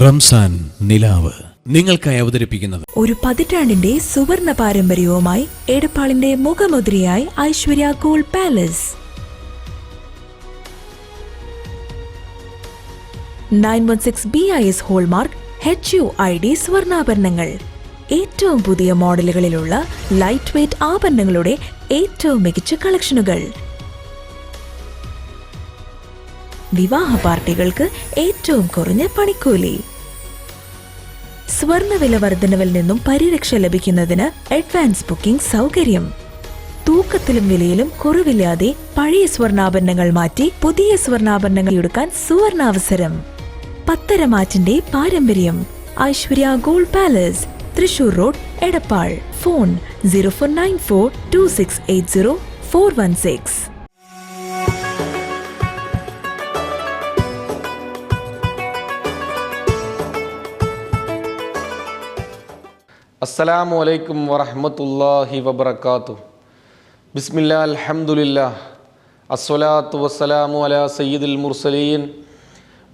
റംസാൻ നിലാവ് നിങ്ങൾക്കായി അവതരിപ്പിക്കുന്നത് ഒരു പതിറ്റാണ്ടിന്റെ സുവർണ പാരമ്പര്യവുമായി എടപ്പാളിന്റെ മുഖമുദ്രയായി Aishwarya gold palace. 916 BIS hallmark HUID സ്വർണ്ണാഭരണങ്ങൾ. ഏറ്റവും പുതിയ മോഡലുകളിലുള്ള ലൈറ്റ് വെയ്റ്റ് ആഭരണങ്ങളുടെ ഏറ്റവും മികച്ച കളക്ഷനുകൾ. വിവാഹ പാർട്ടികൾക്ക് ഏറ്റവും കുറഞ്ഞ പണിക്കൂലി. സ്വർണ്ണവില വർധനവിൽ നിന്നും പരിരക്ഷ ലഭിക്കുന്നതിന് അഡ്വാൻസ് ബുക്കിംഗ് സൗകര്യം. തൂക്കത്തിലും വിലയിലും കുറവില്ലാതെ പഴയ സ്വർണ്ണാഭരണങ്ങൾ മാറ്റി പുതിയ സ്വർണ്ണാഭരണങ്ങൾ എടുക്കാൻ സുവർണാവസരം. പത്തരമാറ്റിന്റെ പാരമ്പര്യം. Aishwarya gold palace, Thrissur road, Edappal. Phone 04942680 അസ്സലാമു അലൈക്കും വറഹ്മത്തുള്ളാഹി വബറകാതുഹു. ബിസ്മില്ലാ അൽഹംദുലില്ലാ അസ്സലാത്തു വസ്സലാമു അലാ സയ്യിദിൽ മുർസലീൻ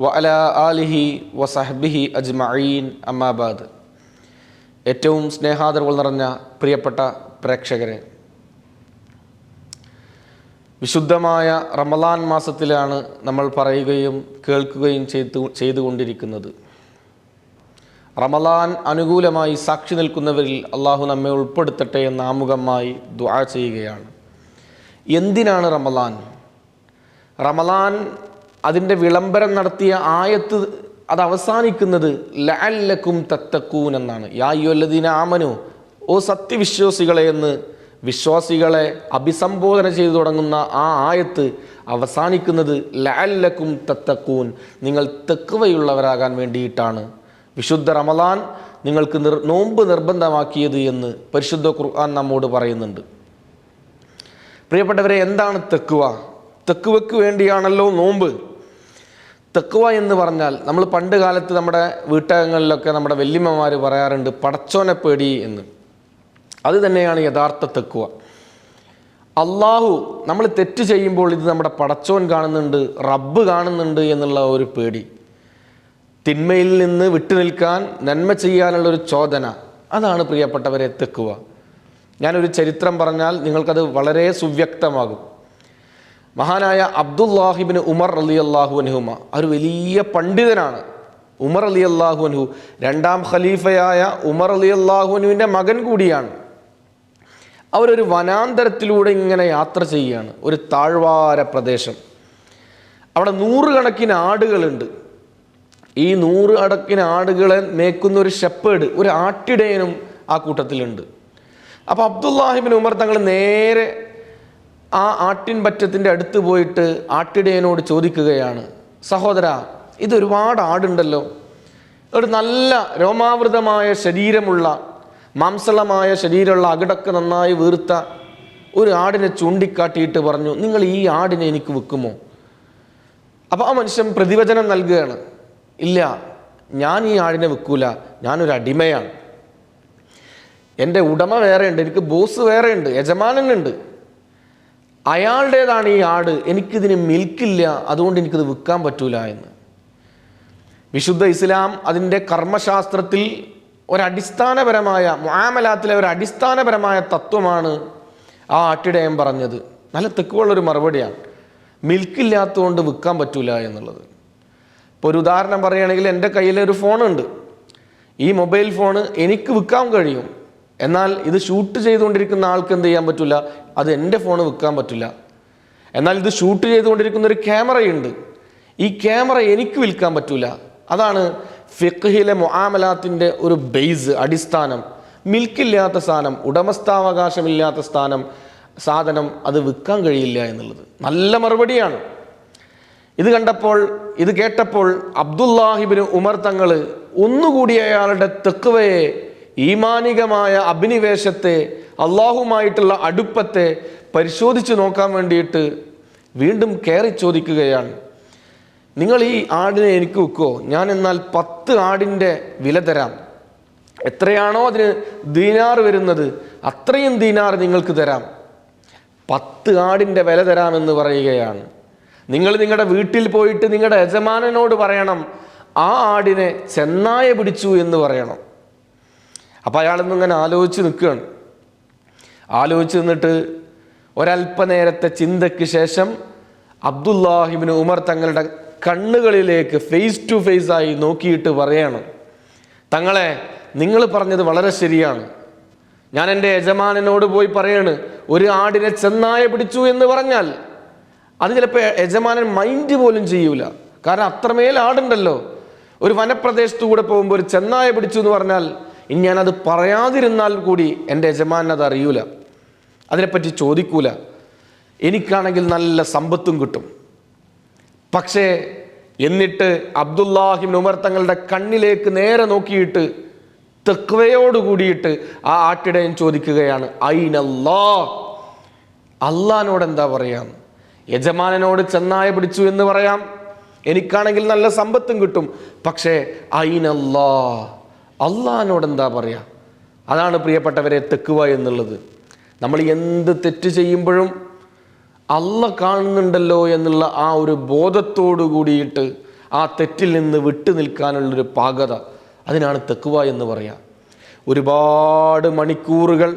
വ അലാ ആലിഹി വസഹ്ബിഹി അജ്മഈൻ. അമ്മാ ബഅദ്. ഏറ്റവും സ്നേഹാദരവുകൾ നിറഞ്ഞ പ്രിയപ്പെട്ട പ്രേക്ഷകരെ, വിശുദ്ധമായ റമളാൻ മാസത്തിലാണ് നമ്മൾ പറയുകയും കേൾക്കുകയും ചെയ്തുകൊണ്ടിരിക്കുന്നത്. റമളാൻ അനുകൂലമായി സാക്ഷി നിൽക്കുന്നവരിൽ അള്ളാഹു നമ്മെ ഉൾപ്പെടുത്തട്ടെ എന്ന് ആമുഖമായി ദുആ ചെയ്യുകയാണ്. എന്തിനാണ് റമളാൻ? റമളാൻ അതിൻ്റെ വിളംബരം നടത്തിയ ആയത്ത് അത് അവസാനിക്കുന്നത് ലഅല്ലക്കും തത്തഖൂൻ എന്നാണ്. യാ അയ്യുഹല്ലദീന ആമനു, ഓ സത്യവിശ്വാസികളെ എന്ന് വിശ്വാസികളെ അഭിസംബോധന ചെയ്തു തുടങ്ങുന്ന ആ ആയത്ത് അവസാനിക്കുന്നത് ലഅല്ലക്കും തത്തഖൂൻ, നിങ്ങൾ തഖ്വയുള്ളവരാകാൻ വേണ്ടിയിട്ടാണ് വിശുദ്ധ റമളാൻ നിങ്ങൾക്ക് നോമ്പ് നിർബന്ധമാക്കിയത് എന്ന് പരിശുദ്ധ ഖുർആൻ നമ്മോട് പറയുന്നുണ്ട്. പ്രിയപ്പെട്ടവരെ, എന്താണ് തഖ്വ? തഖ്വയ്ക്ക് വേണ്ടിയാണല്ലോ നോമ്പ്. തഖ്വ എന്ന് പറഞ്ഞാൽ, നമ്മൾ പണ്ട് കാലത്ത് നമ്മുടെ വീട്ടകങ്ങളിലൊക്കെ നമ്മുടെ വല്യമ്മമാർ പറയാറുണ്ട് പടച്ചോനെ പേടി എന്ന്. അത് തന്നെയാണ് യഥാർത്ഥ തഖ്വ. അള്ളാഹു നമ്മൾ തെറ്റ് ചെയ്യുമ്പോൾ ഇത് നമ്മുടെ പടച്ചോൻ കാണുന്നുണ്ട്, റബ്ബ് കാണുന്നുണ്ട് എന്നുള്ള ഒരു പേടി. തിന്മയിൽ നിന്ന് വിട്ടുനിൽക്കാൻ നന്മ ചെയ്യാനുള്ളൊരു ചോദന, അതാണ് പ്രിയപ്പെട്ടവരെ തഖ്വ. ഞാനൊരു ചരിത്രം പറഞ്ഞാൽ നിങ്ങൾക്കത് വളരെ സുവ്യക്തമാകും. മഹാനായ അബ്ദുല്ലാഹിബ്നു ഉമർ റളിയല്ലാഹു അൻഹുമ ഒരു വലിയ പണ്ഡിതനാണ്. ഉമർ റളിയല്ലാഹു അൻഹു രണ്ടാം ഖലീഫയായ ഉമർ റളിയല്ലാഹു അൻഹുവിൻ്റെ മകൻ കൂടിയാണ്. അവരൊരു വനാന്തരത്തിലൂടെ ഇങ്ങനെ യാത്ര ചെയ്യുകയാണ്. ഒരു താഴ്വാര പ്രദേശം. അവിടെ നൂറുകണക്കിന് ആടുകളുണ്ട്. ഈ നൂറുകണക്കിന് ആടുകളെ മേക്കുന്ന ഒരു ഷെപ്പേഡ്, ഒരു ആട്ടിടയനും ആ കൂട്ടത്തിലുണ്ട്. അപ്പോൾ അബ്ദുല്ലാഹിബ്നു ഉമർ തങ്ങൾ നേരെ ആ ആട്ടിൻ പറ്റത്തിൻ്റെ അടുത്ത് പോയിട്ട് ആട്ടിടയനോട് ചോദിക്കുകയാണ്, സഹോദര, ഇതൊരുപാട് ആടുണ്ടല്ലോ, ഒരു നല്ല രോമാവൃതമായ ശരീരമുള്ള മാംസളമായ ശരീരമുള്ള അകിടക്ക് നന്നായി വീർത്ത ഒരു ആടിനെ ചൂണ്ടിക്കാട്ടിയിട്ട് പറഞ്ഞു, നിങ്ങൾ ഈ ആടിനെ എനിക്ക് വിൽക്കുമോ? അപ്പോൾ ആ മനുഷ്യൻ പ്രതിവചനം നൽകുകയാണ്, ഇല്ല, ഞാൻ ഈ ആടിനെ വിൽക്കൂല, ഞാനൊരു അടിമയാണ്. എൻ്റെ ഉടമ വേറെയുണ്ട്, എനിക്ക് ബോസ് വേറെയുണ്ട്, യജമാനനുണ്ട്. അയാളുടേതാണ് ഈ ആട്, എനിക്കിതിന് മിൽക്കില്ല, അതുകൊണ്ട് എനിക്കിത് വിൽക്കാൻ പറ്റൂല എന്ന്. വിശുദ്ധ ഇസ്ലാം അതിൻ്റെ കർമ്മശാസ്ത്രത്തിൽ ഒരടിസ്ഥാനപരമായ മുആമലാത്തിലെ ഒരു അടിസ്ഥാനപരമായ തത്വമാണ് ആ ആട്ടിടയൻ പറഞ്ഞത്. നല്ല തെക്കുള്ളൊരു മറുപടിയാണ്. മിൽക്കില്ലാത്തതുകൊണ്ട് വിൽക്കാൻ പറ്റൂല എന്നുള്ളത്. ഇപ്പോൾ ഒരു ഉദാഹരണം പറയുകയാണെങ്കിൽ, എൻ്റെ കയ്യിലൊരു ഫോണുണ്ട്. ഈ മൊബൈൽ ഫോണ് എനിക്ക് വിൽക്കാൻ കഴിയും, എന്നാൽ ഇത് ഷൂട്ട് ചെയ്തുകൊണ്ടിരിക്കുന്ന ആൾക്ക് എന്ത് ചെയ്യാൻ പറ്റില്ല, അത് എൻ്റെ ഫോണ് വിൽക്കാൻ പറ്റില്ല. എന്നാൽ ഇത് ഷൂട്ട് ചെയ്തുകൊണ്ടിരിക്കുന്ന ഒരു ക്യാമറയുണ്ട്, ഈ ക്യാമറ എനിക്ക് വിൽക്കാൻ പറ്റില്ല. അതാണ് ഫിഖ്ഹിലെ മുആമലാത്തിൻ്റെ ഒരു ബേസ്, അടിസ്ഥാനം. മിൽക്കില്ലാത്ത സാധനം, ഉടമസ്ഥാവകാശമില്ലാത്ത സാധനം അത് വിൽക്കാൻ കഴിയില്ല എന്നുള്ളത് നല്ല മറുപടിയാണ്. ഇത് കേട്ടപ്പോൾ അബ്ദുല്ലാഹിബ്നു ഉമർ തങ്ങൾ ഒന്നുകൂടി അയാളുടെ തഖ്വയെ, ഈമാനികമായ അഭിനിവേശത്തെ, അള്ളാഹുമായിട്ടുള്ള അടുപ്പത്തെ പരിശോധിച്ച് നോക്കാൻ വേണ്ടിയിട്ട് വീണ്ടും കയറി ചോദിക്കുകയാണ്, നിങ്ങൾ ഈ ആടിനെ എനിക്ക് വിൽക്കുമോ? ഞാൻ എന്നാൽ 10 ആടിൻ്റെ വില തരാം. എത്രയാണോ അതിന് ദീനാർ വരുന്നത് അത്രയും ദീനാർ നിങ്ങൾക്ക് തരാം. 10 ആടിൻ്റെ വില തരാമെന്ന് പറയുകയാണ്. നിങ്ങൾ നിങ്ങളുടെ വീട്ടിൽ പോയിട്ട് നിങ്ങളുടെ യജമാനനോട് പറയണം, ആ ആടിനെ ചെന്നായ പിടിച്ചു എന്ന് പറയണം. അപ്പോൾ അയാളൊന്നും ഇങ്ങനെ ആലോചിച്ച് നിൽക്കുകയാണ്. ആലോചിച്ച് നിന്നിട്ട് ഒരല്പനേരത്തെ ചിന്തയ്ക്ക് ശേഷം അബ്ദുല്ലാഹിബ്നു ഉമർ തങ്ങളുടെ കണ്ണുകളിലേക്ക് ഫേസ് ടു ഫേസ് ആയി നോക്കിയിട്ട് പറയാണ്, തങ്ങളെ, നിങ്ങൾ പറഞ്ഞത് വളരെ ശരിയാണ്. ഞാൻ എൻ്റെ യജമാനനോട് പോയി പറയാണ്, ഒരു ആടിനെ ചെന്നായ പിടിച്ചു എന്ന് പറഞ്ഞാൽ അത് ചിലപ്പോൾ യജമാനൻ മൈൻഡ് പോലും ചെയ്യൂല. കാരണം അത്രമേൽ ആടുണ്ടല്ലോ. ഒരു വനപ്രദേശത്തു കൂടെ പോകുമ്പോൾ ഒരു ചെന്നായ പിടിച്ചു എന്ന് പറഞ്ഞാൽ ഇനി ഞാനത് പറയാതിരുന്നാൽ കൂടി എൻ്റെ യജമാനൻ അത് അറിയൂല, അതിനെപ്പറ്റി ചോദിക്കൂല. എനിക്കാണെങ്കിൽ നല്ല സമ്പത്തും കിട്ടും. പക്ഷേ എന്നിട്ട് അബ്ദുല്ലാഹിബ്നു ഉമർ തങ്ങളുടെ കണ്ണിലേക്ക് നേരെ നോക്കിയിട്ട് തഖ്വയോട് കൂടിയിട്ട് ആ ആട്ടിടയൻ ചോദിക്കുകയാണ്, ഐനല്ലാ, അള്ളാഹിനോട് എന്താ പറയാം? യജമാനനോട് ചെന്നായ പിടിച്ചു എന്ന് പറയാം, എനിക്കാണെങ്കിൽ നല്ല സമ്പത്തും കിട്ടും. പക്ഷേ ഐനല്ലാ, അള്ളാഹിനോട് എന്താ പറയാ? അതാണ് പ്രിയപ്പെട്ടവരെ തഖ്വ എന്നുള്ളത്. നമ്മൾ എന്ത് തെറ്റ് ചെയ്യുമ്പോഴും അള്ളാഹ് കാണുന്നുണ്ടല്ലോ എന്നുള്ള ആ ഒരു ബോധത്തോടു കൂടിയിട്ട് ആ തെറ്റിൽ നിന്ന് വിട്ടു നിൽക്കാനുള്ളൊരു പാകത, അതിനാണ് തഖ്വ എന്ന് പറയാം. ഒരുപാട് മണിക്കൂറുകൾ,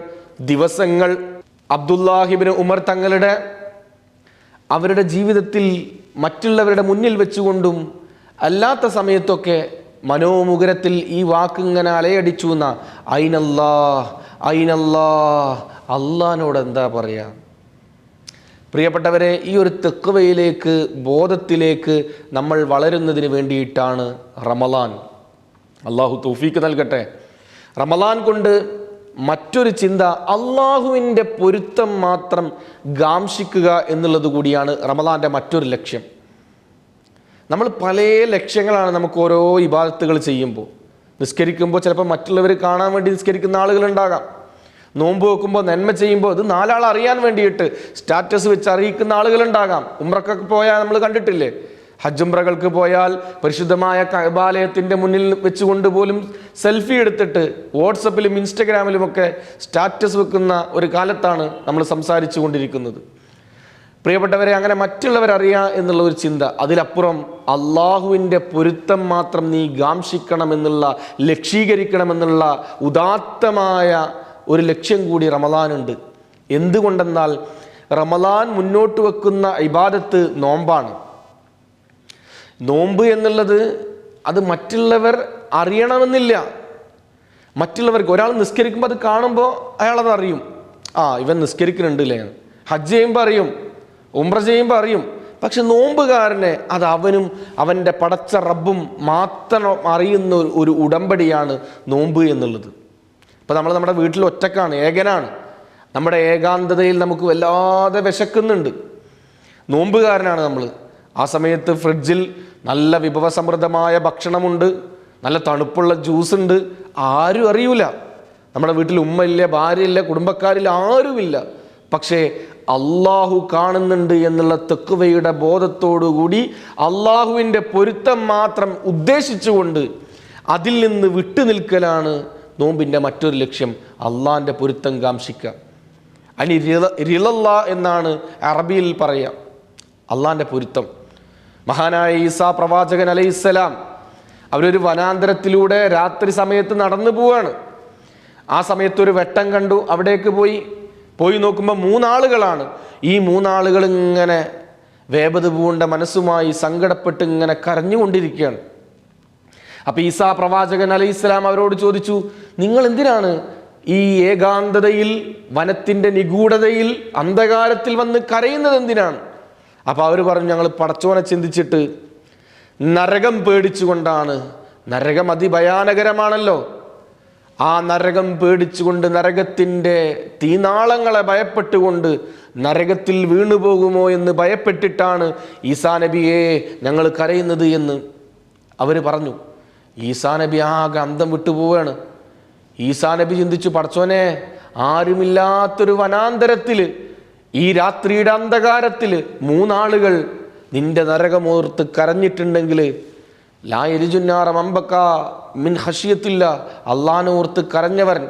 ദിവസങ്ങൾ അബ്ദുല്ലാഹിബ്നു ഉമർ തങ്ങളുടെ അവരുടെ ജീവിതത്തിൽ മറ്റുള്ളവരുടെ മുന്നിൽ വെച്ചുകൊണ്ടും അല്ലാത്ത സമയത്തൊക്കെ മനോമുഖരത്തിൽ ഈ വാക്കിങ്ങനെ അലയടിച്ചു എന്ന ഐനല്ലാ, ഐനല്ലാ, അള്ളാഹിനോട് എന്താ പറയാ? പ്രിയപ്പെട്ടവരെ, ഈ ഒരു തഖ്വയിലേക്ക്, ബോധത്തിലേക്ക് നമ്മൾ വളരുന്നതിന് വേണ്ടിയിട്ടാണ് റമളാൻ. അള്ളാഹു തൗഫീക്ക് നൽകട്ടെ. റമളാൻ കൊണ്ട് മറ്റൊരു ചിന്ത, അള്ളാഹുവിൻ്റെ പൊരുത്തം മാത്രം ഗാംഷിക്കുക എന്നുള്ളത് കൂടിയാണ് റമളാൻ്റെ മറ്റൊരു ലക്ഷ്യം. നമ്മൾ പല ലക്ഷ്യങ്ങളാണ് നമുക്ക് ഓരോ ഇബാദത്തുകൾ ചെയ്യുമ്പോൾ. നിസ്കരിക്കുമ്പോൾ ചിലപ്പോൾ മറ്റുള്ളവർ കാണാൻ വേണ്ടി നിസ്കരിക്കുന്ന ആളുകളുണ്ടാകാം. നോമ്പ് വെക്കുമ്പോൾ, നന്മ ചെയ്യുമ്പോൾ ഇത് നാലാൾ അറിയാൻ വേണ്ടിയിട്ട് സ്റ്റാറ്റസ് വെച്ച് അറിയിക്കുന്ന ആളുകളുണ്ടാകാം. ഉംറക്കൊക്കെ പോയാൽ നമ്മൾ കണ്ടിട്ടില്ലേ, ഹജ്ജുംറകൾക്ക് പോയാൽ പരിശുദ്ധമായ കഅബാലയത്തിൻ്റെ മുന്നിൽ വെച്ചുകൊണ്ട് പോലും സെൽഫി എടുത്തിട്ട് വാട്സപ്പിലും ഇൻസ്റ്റഗ്രാമിലുമൊക്കെ സ്റ്റാറ്റസ് വെക്കുന്ന ഒരു കാലത്താണ് നമ്മൾ സംസാരിച്ചു കൊണ്ടിരിക്കുന്നത്. പ്രിയപ്പെട്ടവരെ, അങ്ങനെ മറ്റുള്ളവരറിയാം എന്നുള്ള ഒരു ചിന്ത, അതിലപ്പുറം അള്ളാഹുവിൻ്റെ പൊരുത്തം മാത്രം നീ ഗാംഷിക്കണമെന്നുള്ള, ലക്ഷീകരിക്കണമെന്നുള്ള ഉദാത്തമായ ഒരു ലക്ഷ്യം കൂടി റമളാനുണ്ട്. എന്തുകൊണ്ടെന്നാൽ റമളാൻ മുന്നോട്ട് വെക്കുന്ന ഇബാദത്ത് നോമ്പാണ്. നോമ്പ് എന്നുള്ളത് അത് മറ്റുള്ളവർ അറിയണമെന്നില്ല. മറ്റുള്ളവർക്ക്, ഒരാൾ നിസ്കരിക്കുമ്പോൾ അത് കാണുമ്പോൾ അയാളത് അറിയും, ആ ഇവൻ നിസ്കരിക്കുന്നുണ്ട് അല്ലേ. ഹജ്ജ് ചെയ്യുമ്പോൾ അറിയും, ഉംറ ചെയ്യുമ്പോൾ അറിയും. പക്ഷെ നോമ്പുകാരനെ അത് അവനും അവൻ്റെ പടച്ച റബ്ബും മാത്രം അറിയുന്ന ഒരു ഉടമ്പടിയാണ് നോമ്പ് എന്നുള്ളത്. ഇപ്പോൾ നമ്മൾ നമ്മുടെ വീട്ടിൽ ഒറ്റക്കാണ്, ഏകനാണ്. നമ്മുടെ ഏകാന്തതയിൽ നമുക്ക് വല്ലാതെ വിശക്കുന്നുണ്ട്. നോമ്പുകാരനാണ് നമ്മൾ. ആ സമയത്ത് ഫ്രിഡ്ജിൽ നല്ല വിഭവസമൃദ്ധമായ ഭക്ഷണമുണ്ട്, നല്ല തണുപ്പുള്ള ജ്യൂസ് ഉണ്ട്, ആരും അറിയൂല. നമ്മുടെ വീട്ടിൽ ഉമ്മയില്ല, ഭാര്യയില്ല, കുടുംബക്കാരില്ല, ആരുമില്ല. പക്ഷേ അള്ളാഹു കാണുന്നുണ്ട് എന്നുള്ള തഖ്വയുടെ ബോധത്തോടുകൂടി അള്ളാഹുവിൻ്റെ പൊരുത്തം മാത്രം ഉദ്ദേശിച്ചുകൊണ്ട് അതിൽ നിന്ന് വിട്ടു നിൽക്കലാണ് നോമ്പിൻ്റെ മറ്റൊരു ലക്ഷ്യം. അള്ളാഹിൻ്റെ പൊരുത്തം കാംക്ഷിക്കുക. അനി റിളല്ലാ എന്നാണ് അറബിയിൽ പറയാം, അള്ളാഹിൻ്റെ പൊരുത്തം. മഹാനായ ഈസാ പ്രവാചകൻ അലൈഹിസ്സലാം അവരൊരു വനാന്തരത്തിലൂടെ രാത്രി സമയത്ത് നടന്നു പോവാണ്. ആ സമയത്ത് ഒരു വെട്ടം കണ്ടു. അവിടേക്ക് പോയി നോക്കുമ്പോൾ 3 ആളുകളാണ്. ഈ 3 ആളുകൾ ഇങ്ങനെ വേപത് പൂണ്ട മനസ്സുമായി സങ്കടപ്പെട്ട് ഇങ്ങനെ കരഞ്ഞുകൊണ്ടിരിക്കുകയാണ്. അപ്പോൾ ഈസാ പ്രവാചകൻ അലൈഹിസ്സലാം അവരോട് ചോദിച്ചു, നിങ്ങൾ എന്തിനാണ് ഈ ഏകാന്തതയിൽ, വനത്തിൻ്റെ നിഗൂഢതയിൽ, അന്ധകാരത്തിൽ വന്ന് കരയുന്നത് എന്തിനാണ്? അപ്പോൾ അവർ പറഞ്ഞു, ഞങ്ങൾ പടച്ചോനെ ചിന്തിച്ചിട്ട് നരകം പേടിച്ചുകൊണ്ടാണ്. നരകം അതിഭയാനകരമാണല്ലോ. ആ നരകം പേടിച്ചുകൊണ്ട്, നരകത്തിൻ്റെ തീനാളങ്ങളെ ഭയപ്പെട്ടുകൊണ്ട്, നരകത്തിൽ വീണുപോകുമോ എന്ന് ഭയപ്പെട്ടിട്ടാണ് ഈസാ നബിയെ ഞങ്ങൾ കരയുന്നത് എന്ന് അവർ പറഞ്ഞു. ഈസാ നബി ആകെ അന്തം വിട്ടുപോവാണ്. ഈസാ നബി ചിന്തിച്ചു, പടച്ചോനെ, ആരുമില്ലാത്തൊരു വനാന്തരത്തിൽ, ഈ രാത്രിയുടെ അന്ധകാരത്തിൽ 3 ആളുകൾ നിന്റെ നരകമോർത്ത് കരഞ്ഞിട്ടുണ്ടെങ്കിൽ, ലാ യരിജുന്നാറ മമ്പക്ക മിൻ ഹഷിയത്തില്ല, അള്ളാനോർത്ത് കരഞ്ഞവൻ,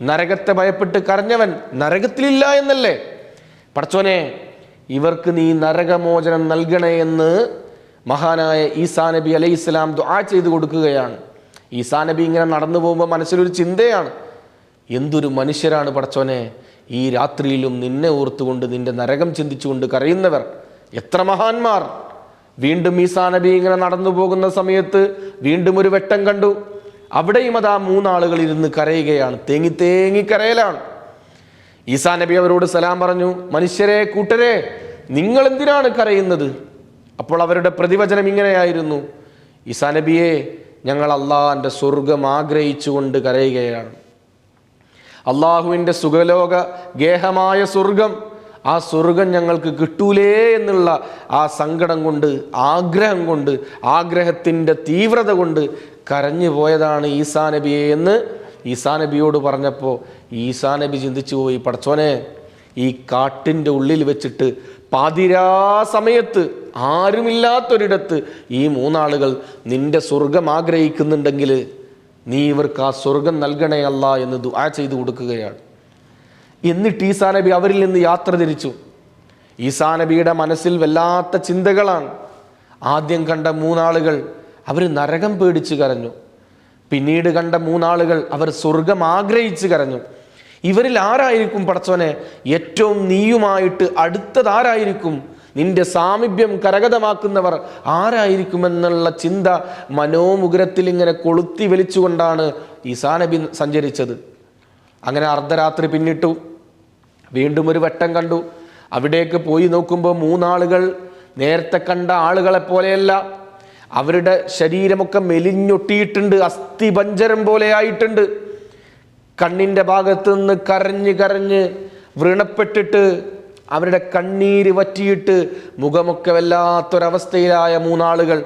നരകത്തെ ഭയപ്പെട്ട് കരഞ്ഞവൻ നരകത്തിലില്ല എന്നല്ലേ? പടച്ചോനെ, ഇവർക്ക് നീ നരകമോചനം നൽകണേ എന്ന് മഹാനായ ഈസാ നബി അലൈഹിസ്സലാം ദുആ ചെയ്ത് കൊടുക്കുകയാണ്. ഈസാ നബി ഇങ്ങനെ നടന്നു പോകുമ്പോൾ മനസ്സിലൊരു ചിന്തയാണ്, എന്തൊരു മനുഷ്യരാണ് പടച്ചോനെ, ഈ രാത്രിയിലും നിന്നെ ഓർത്തുകൊണ്ട് നിന്റെ നരകം ചിന്തിച്ചുകൊണ്ട് കരയുന്നവർ, എത്ര മഹാന്മാർ. വീണ്ടും ഈസാ നബി ഇങ്ങനെ നടന്നു പോകുന്ന സമയത്ത് വീണ്ടും ഒരു വെട്ടം കണ്ടു. അവിടെയും അതാ 3 ആളുകൾ ഇരുന്ന് കരയുകയാണ്, തേങ്ങി തേങ്ങി കരയലാണ്. ഈസാ നബി അവരോട് സലാം പറഞ്ഞു, മനുഷ്യരെ, കൂട്ടരെ, നിങ്ങൾ എന്തിനാണ് കരയുന്നത്? അപ്പോൾ അവരുടെ പ്രതിവചനം ഇങ്ങനെയായിരുന്നു, ഈസാ നബിയെ, ഞങ്ങൾ അള്ളാഹുവിൻ്റെ സ്വർഗം ആഗ്രഹിച്ചുകൊണ്ട് കരയുകയാണ്. അള്ളാഹുവിൻ്റെ സുഖലോക ഗേഹമായ സ്വർഗം, ആ സ്വർഗം ഞങ്ങൾക്ക് കിട്ടൂലേ എന്നുള്ള ആ സങ്കടം കൊണ്ട്, ആഗ്രഹം കൊണ്ട്, ആഗ്രഹത്തിൻ്റെ തീവ്രത കൊണ്ട് കരഞ്ഞു പോയതാണ് ഈസാ നബിയെ എന്ന് ഈസാ നബിയോട് പറഞ്ഞപ്പോൾ ഈസാ നബി ചിന്തിച്ചു പോയി, പടച്ചോനെ, ഈ കാട്ടിൻ്റെ ഉള്ളിൽ വെച്ചിട്ട് പാതിരാ സമയത്ത് ആരുമില്ലാത്തൊരിടത്ത് ഈ 3 ആളുകൾ നിന്റെ സ്വർഗം ആഗ്രഹിക്കുന്നുണ്ടെങ്കിൽ നീ ഇവർക്ക് ആ സ്വർഗം നൽകണേ അല്ലാ എന്ന് ദുആ ചെയ്തു കൊടുക്കുകയാണ്. എന്നിട്ട് ഈസാ നബി അവരിൽ നിന്ന് യാത്ര തിരിച്ചു. ഈസാ നബിയുടെ മനസ്സിൽ വല്ലാത്ത ചിന്തകളാണ്. ആദ്യം കണ്ട 3 ആളുകൾ അവർ നരകം പേടിച്ച് കരഞ്ഞു. പിന്നീട് കണ്ട 3 ആളുകൾ അവർ സ്വർഗം ആഗ്രഹിച്ച് കരഞ്ഞു. ഇവരിൽ ആരായിരിക്കും പടച്ചോനെ ഏറ്റവും നീയുമായിട്ട് അടുത്തതാരായിരിക്കും, നിന്റെ സാമീപ്യം കരഗതമാക്കുന്നവർ ആരായിരിക്കുമെന്നുള്ള ചിന്ത മനോമുകുരത്തിൽ ഇങ്ങനെ കൊളുത്തി വലിച്ചുകൊണ്ടാണ് ഈസാ നബി സഞ്ചരിച്ചത്. അങ്ങനെ അർദ്ധരാത്രി പിന്നിട്ടു. വീണ്ടും ഒരു വെട്ടം കണ്ടു. അവിടേക്ക് പോയി നോക്കുമ്പോൾ 3 ആളുകൾ നേരത്തെ കണ്ട ആളുകളെ പോലെയല്ല. അവരുടെ ശരീരമൊക്കെ മെലിഞ്ഞൊട്ടിയിട്ടുണ്ട്, അസ്ഥിപഞ്ജരം പോലെ ആയിട്ടുണ്ട്. കണ്ണിൻ്റെ ഭാഗത്ത് നിന്ന് കരഞ്ഞ് കരഞ്ഞ് വ്രണപ്പെട്ടിട്ട് അവരുടെ കണ്ണീര് വറ്റിയിട്ട് മുഖമൊക്കെ വല്ലാത്തൊരവസ്ഥയിലായ 3 ആളുകൾ.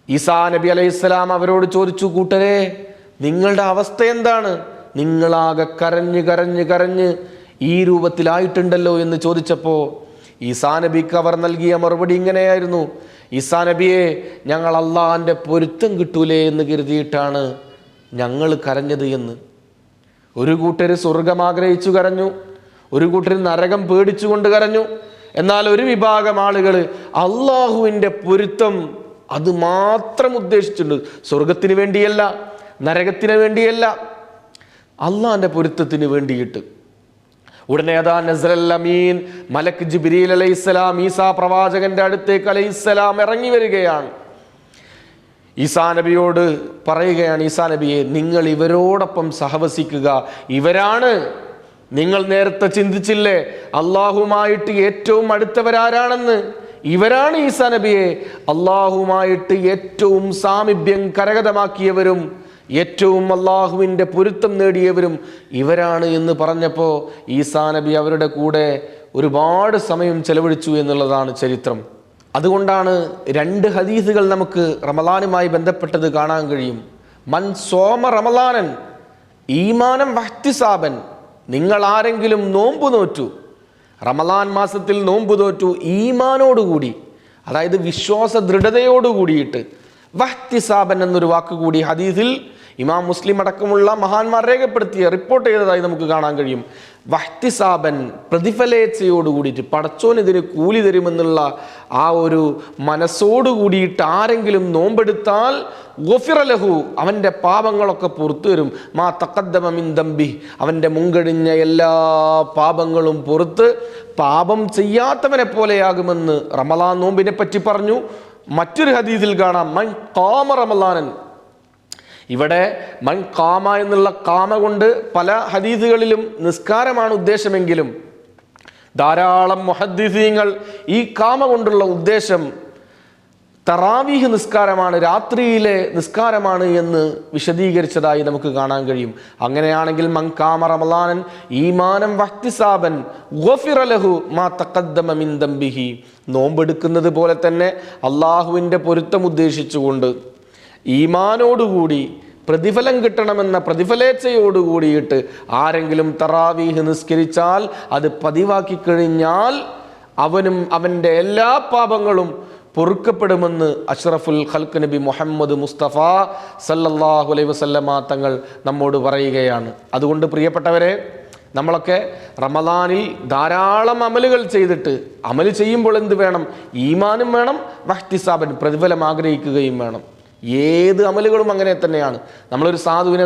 ഈസാ നബി അലൈഹിസ്സലാം അവരോട് ചോദിച്ചു, കൂട്ടരെ, നിങ്ങളുടെ അവസ്ഥ എന്താണ്? നിങ്ങളാകെ കരഞ്ഞ് കരഞ്ഞ് കരഞ്ഞ് ഈ രൂപത്തിലായിട്ടുണ്ടല്ലോ എന്ന് ചോദിച്ചപ്പോൾ ഈസാ നബിക്ക് അവർ നൽകിയ മറുപടി ഇങ്ങനെയായിരുന്നു, ഈസാ നബിയെ, ഞങ്ങൾ അള്ളാഹിൻ്റെ പൊരുത്തം കിട്ടൂലേ എന്ന് കരുതിയിട്ടാണ് ഞങ്ങൾ കരഞ്ഞത് എന്ന്. ഒരു കൂട്ടർ സ്വർഗം ആഗ്രഹിച്ചു കരഞ്ഞു, ഒരു കൂട്ടർ നരകം പേടിച്ചുകൊണ്ട് കരഞ്ഞു. എന്നാൽ ഒരു വിഭാഗം ആളുകൾ അള്ളാഹുവിൻ്റെ പൊരുത്തം അത് മാത്രം ഉദ്ദേശിച്ചിട്ടുണ്ട്. സ്വർഗത്തിന് വേണ്ടിയല്ല, നരകത്തിന് വേണ്ടിയല്ല, അള്ളാഹിൻ്റെ പൊരുത്തത്തിന് വേണ്ടിയിട്ട്. ഉടനെ അതാ നസറൽ അമീൻ മലക്ക് ജിബ്രീൽ അലൈഹിസ്സലാം ഈസാ പ്രവാചകന്റെ അടുത്തേക്ക് അലൈഹിസ്സലാം ഇറങ്ങി വരികയാണ്. ഈസാ നബിയോട് പറയുകയാണ്, ഈസാ നബിയെ, നിങ്ങൾ ഇവരോടൊപ്പം സഹവസിക്കുക. ഇവരാണ് നിങ്ങൾ നേരത്തെ ചിന്തിച്ചില്ലേ അള്ളാഹുമായിട്ട് ഏറ്റവും അടുത്തവരാരാണെന്ന്? ഇവരാണ് ഈസാ നബിയെ അള്ളാഹുമായിട്ട് ഏറ്റവും സാമീപ്യം കരഗതമാക്കിയവരും ഏറ്റവും അള്ളാഹുവിൻ്റെ പൊരുത്തം നേടിയവരും ഇവരാണ് എന്ന് പറഞ്ഞപ്പോൾ ഈസാ നബി അവരുടെ കൂടെ ഒരുപാട് സമയം ചെലവഴിച്ചു എന്നുള്ളതാണ് ചരിത്രം. അതുകൊണ്ടാണ് 2 ഹദീസുകൾ നമുക്ക് റമളാനുമായി ബന്ധപ്പെട്ടത് കാണാൻ കഴിയും. മൻ സോമ റമളാനൻ ഈമാനം വഹ്തിസാബൻ, നിങ്ങൾ ആരെങ്കിലും നോമ്പ് നോറ്റു, റമളാൻ മാസത്തിൽ നോമ്പ് നോറ്റു ഈമാനോടുകൂടി, അതായത് വിശ്വാസ ദൃഢതയോടുകൂടിയിട്ട്, വഹ്തിസാബൻ എന്നൊരു വാക്കുകൂടി ഹദീസിൽ ഇമാം മുസ്ലിം അടക്കമുള്ള മഹാന്മാർ രേഖപ്പെടുത്തിയ റിപ്പോർട്ട് ചെയ്തതായി നമുക്ക് കാണാൻ കഴിയും. വഹ്തിസാബൻ, പ്രതിഫലേച്ഛയോടുകൂടിയിട്ട്, പടച്ചോൻ ഇതിന് കൂലി തരുമെന്നുള്ള ആ ഒരു മനസ്സോടുകൂടിയിട്ട് ആരെങ്കിലും നോമ്പെടുത്താൽ ഗുഫിറ ലഹു, അവൻ്റെ പാപങ്ങളൊക്കെ പുറത്തു വരും. മാ തഖദ്ദമ മിൻ ദംബി, അവൻ്റെ മുൻകഴിഞ്ഞ എല്ലാ പാപങ്ങളും പുറത്ത് പാപം ചെയ്യാത്തവനെ പോലെയാകുമെന്ന് റമളാൻ നോമ്പിനെ പറ്റി പറഞ്ഞു. മറ്റൊരു ഹദീസിൽ കാണാം, മൻ ഖാമ റമളാനൻ. ഇവിടെ മൻ ഖാമ എന്നുള്ള ഖാമ കൊണ്ട് പല ഹദീസുകളിലും നിസ്കാരമാണ് ഉദ്ദേശമെങ്കിലും ധാരാളം മുഹദ്ദിസീങ്ങൾ ഈ ഖാമ കൊണ്ടുള്ള ഉദ്ദേശം തറാവീഹ് നിസ്കാരമാണ്, രാത്രിയിലെ നിസ്കാരമാണ് എന്ന് വിശദീകരിച്ചതായി നമുക്ക് കാണാൻ കഴിയും. അങ്ങനെയാണെങ്കിൽ മൻ ഖാമ റമളാനൻ ഈമാനം വഹ്തിസാബൻ ഗുഫിറ ലഹു മാ തഖദ്ദമ മിൻ ദംബിഹി, നോമ്പെടുക്കുന്നത് പോലെ തന്നെ അള്ളാഹുവിൻ്റെ പൊരുത്തം ഉദ്ദേശിച്ചുകൊണ്ട് ഈമാനോടുകൂടി പ്രതിഫലം കിട്ടണമെന്ന പ്രതിഫലേച്ഛയോടുകൂടിയിട്ട് ആരെങ്കിലും തറാവീഹ് നിസ്കരിച്ചാൽ, അത് പതിവാക്കി കഴിഞ്ഞാൽ അവനും അവൻ്റെ എല്ലാ പാപങ്ങളും പൊറുക്കപ്പെടുമെന്ന് അഷ്റഫുൽ ഖൽഖ് നബി മുഹമ്മദ് മുസ്തഫ സല്ലല്ലാഹു അലൈഹി വസല്ലമ തങ്ങൾ നമ്മോട് പറയുകയാണ്. അതുകൊണ്ട് പ്രിയപ്പെട്ടവരെ, നമ്മളൊക്കെ റമദാനിൽ ധാരാളം അമലുകൾ ചെയ്തിട്ട് അമൽ ചെയ്യുമ്പോൾ എന്ത് വേണം? ഈമാനും വേണം, വഹ്തിസാബൻ പ്രതിഫലം ആഗ്രഹിക്കുകയും വേണം. ഏത് അമലുകളും അങ്ങനെ തന്നെയാണ്. നമ്മളൊരു സാധുവിനെ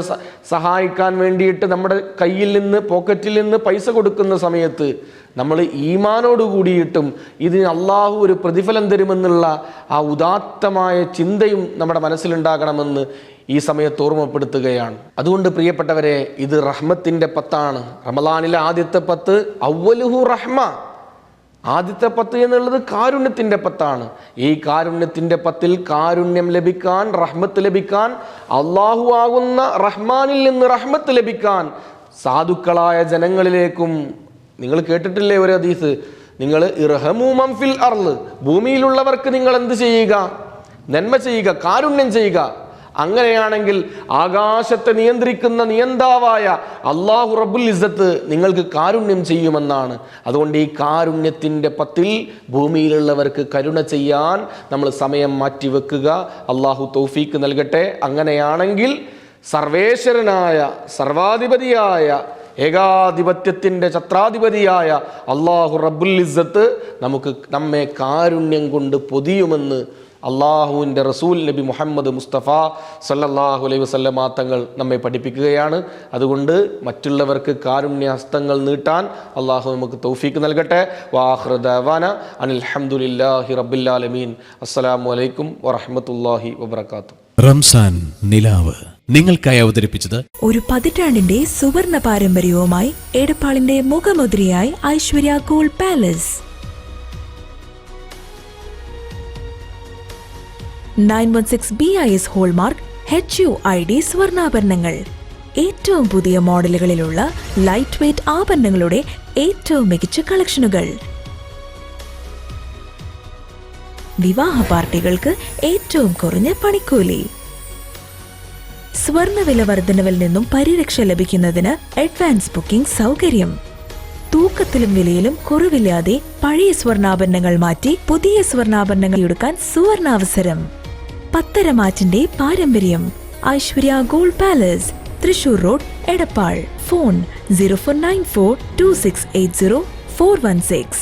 സഹായിക്കാൻ വേണ്ടിയിട്ട് നമ്മുടെ കയ്യിൽ നിന്ന് പോക്കറ്റിൽ നിന്ന് പൈസ കൊടുക്കുന്ന സമയത്ത് നമ്മൾ ഈമാനോട് കൂടിയിട്ടും ഇതിന് അള്ളാഹു ഒരു പ്രതിഫലം തരുമെന്നുള്ള ആ ഉദാത്തമായ ചിന്തയും നമ്മുടെ മനസ്സിലുണ്ടാകണമെന്ന് ഈ സമയത്ത് ഓർമ്മപ്പെടുത്തുകയാണ്. അതുകൊണ്ട് പ്രിയപ്പെട്ടവരെ, ഇത് റഹ്മത്തിൻ്റെ 10 റമളാനിലെ ആദ്യത്തെ 10 അവ്വലുഹു റഹ്മ. ആദ്യത്തെ 10 എന്നുള്ളത് കാരുണ്യത്തിൻ്റെ 10. ഈ കാരുണ്യത്തിൻ്റെ 10 കാരുണ്യം ലഭിക്കാൻ, റഹ്മത്ത് ലഭിക്കാൻ, അള്ളാഹു ആകുന്ന റഹ്മാനിൽ നിന്ന് റഹ്മത്ത് ലഭിക്കാൻ സാധുക്കളായ ജനങ്ങളിലേക്കും, നിങ്ങൾ കേട്ടിട്ടില്ലേ ഒരു ഹദീസ്, നിങ്ങൾ ഇർഹമു മൻ ഫിൽ അർള്, ഭൂമിയിലുള്ളവർക്ക് നിങ്ങൾ എന്ത് ചെയ്യുക? നന്മ ചെയ്യുക, കാരുണ്യം ചെയ്യുക. അങ്ങനെയാണെങ്കിൽ ആകാശത്തെ നിയന്ത്രിക്കുന്ന നിയന്താവായ അള്ളാഹു റബ്ബുൽ ഇസ്സത്ത് നിങ്ങൾക്ക് കാരുണ്യം ചെയ്യുമെന്നാണ്. അതുകൊണ്ട് ഈ കാരുണ്യത്തിൻ്റെ 10 ഭൂമിയിലുള്ളവർക്ക് കരുണ ചെയ്യാൻ നമ്മൾ സമയം മാറ്റിവെക്കുക. അള്ളാഹു തൗഫീക്ക് നൽകട്ടെ. അങ്ങനെയാണെങ്കിൽ സർവേശ്വരനായ, സർവാധിപതിയായ, ഏകാധിപത്യത്തിൻ്റെ ഛത്രാധിപതിയായ അള്ളാഹു റബ്ബുൽ ഇസ്സത്ത് നമ്മെ കാരുണ്യം കൊണ്ട് പൊതിയുമെന്ന് അള്ളാഹുവിൻ്റെ റസൂൽ നബി മുഹമ്മദ് മുസ്തഫ സല്ലല്ലാഹു അലൈഹി വസല്ലമ തങ്ങൾ നമ്മെ പഠിപ്പിക്കുകയാണ്. അതുകൊണ്ട് മറ്റുള്ളവർക്ക് കാരുണ്യഹസ്തങ്ങൾ നീട്ടാൻ അള്ളാഹു നമുക്ക് തൗഫീക്ക് നൽകട്ടെ. വാഖിറു ദഅവാന അനിൽ ഹംദുലില്ലാഹി റബ്ബിൽ ആലമീൻ. അസ്സലാമു അലൈക്കും വറഹ്മത്തുള്ളാഹി വബറകാതുഹു. റംസാൻ നിലാവ് നിങ്ങൾക്കായി അവതരിപ്പിച്ചത് ഒരു പതിറ്റാണ്ടിന്റെ സുവർണ പാരമ്പര്യവുമായി എടപ്പാളിന്റെ മുഖമുദ്രയായി Aishwarya gold palace. 916 BIS hallmark HUID സ്വർണ്ണാഭരണങ്ങൾ. ഏറ്റവും പുതിയ മോഡലുകളിലുള്ള ലൈറ്റ് വെയ്റ്റ് ആഭരണങ്ങളുടെ ഏറ്റവും മികച്ച കളക്ഷനുകൾ. വിവാഹ പാർട്ടികൾക്ക് ഏറ്റവും കുറഞ്ഞ പണിക്കൂലി. സ്വർണ്ണവില വർധനവിൽ നിന്നും പരിരക്ഷ ലഭിക്കുന്നതിന് അഡ്വാൻസ് ബുക്കിംഗ് സൗകര്യം. തൂക്കത്തിലും വിലയിലും കുറവില്ലാതെ പഴയ സ്വർണ്ണാഭരണങ്ങൾ മാറ്റി പുതിയ സ്വർണ്ണാഭരണങ്ങൾ എടുക്കാൻ സുവർണാവസരം. പത്തരമാറ്റിന്റെ പാരമ്പര്യം. Aishwarya gold palace, Thrissur road, Edappal. Phone 04942680 416.